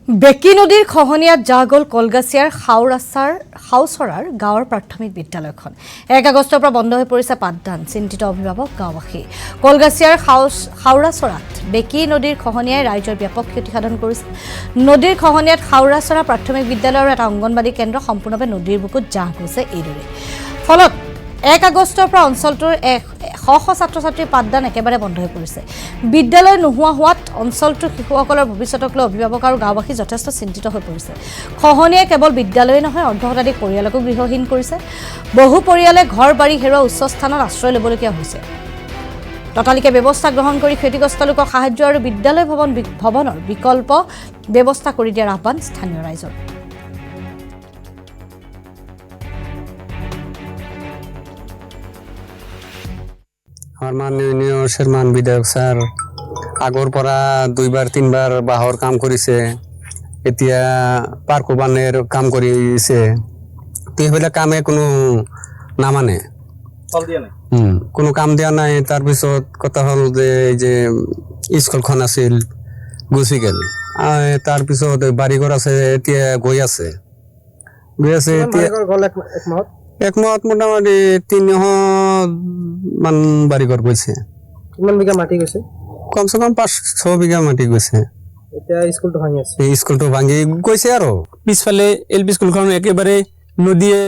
বেকি নদীৰ খহনীয়াত যা গ'ল কলগাছিয়াৰ হাওচৰাৰ গাঁৱৰ প্ৰাথমিক বিদ্যালয়খন 1 আগষ্টৰ পৰা বন্ধ হৈ পৰিছে পাঠদান চিন্তিত অভিভাৱক গাঁওবাসী কলগাছিয়াৰ হাওৰাচৰাত বেকি নদীৰ খহনীয়াই ৰাইজৰ ব্যাপক ক্ষতি সাধন কৰিছে নদীৰ খহনীয়াত হাওৰাচৰা প্ৰাথমিক বিদ্যালয়ৰ এটা অংগনবাড়ী কেন্দ্ৰ সম্পূৰ্ণভাৱে নদীৰ বুকুত জাহ গৈছে এইদৰে ফলত 1 আগষ্টৰ পৰা অঞ্চলটোৰ ছাত্ৰ-ছাত্ৰীৰ পাঠদান একেবাৰে বন্ধ হৈ পৰিছে বিদ্যালয় নোহোৱা হোৱাত অঞ্চলটোৰ শিশুসকলৰ ভৱিষ্যতক লৈ অভিভাৱক আৰু গাঁওবাসী যথেষ্ট চিন্তিত হৈ পৰিছে খহনীয়াই কেৱল বিদ্যালয় নহয় অৰ্ধশতাধিক পৰিয়ালকো গৃহহীন কৰিছে বহু পৰিয়ালে ঘৰ বাৰী হেৰুৱা উচ্চ স্থানত আশ্ৰয় ল'বলগীয়া হৈছে ততালিকে ব্যৱস্থা গ্ৰহণ কৰি ক্ষতিগ্ৰস্ত লোকক সাহায্য আৰু বিদ্যালয় ভৱনৰ বিকল্প ব্যৱস্থা কৰি দিয়াৰ আহ্বান স্থানীয় ৰাইজৰ আমাৰ মাননীয় চেয়াৰম্যান বিধায়ক স্যাৰ আগৰ পৰা 2-বাৰ 3-বাৰ বাহৰ কাম কৰিছে এতিয়া পাৰ্ক বানেৰ কাম কৰিছে সেইবিলাক কামে কোনো নামানে কোনো কাম দিয়া নাই তাৰ পিছত কথা হ'ল যে স্কুলখন আছিল গুচি গেল তাৰ পিছত বাড়িঘৰ আছে এতিয়া গৈ আছে একমাহত মোটামুটি 300 মান বাড়িঘর গৈছে কিমান বিঘা মাটি গৈছে কমসে কম 5-6 বিঘা মাটি গৈছে এতিয়া স্কুলটো ভাঙি আছে এই স্কুলটো ভাঙি গৈছে আৰু পিছফালে এলপি স্কুলখন একেবাৰে নদীয়ে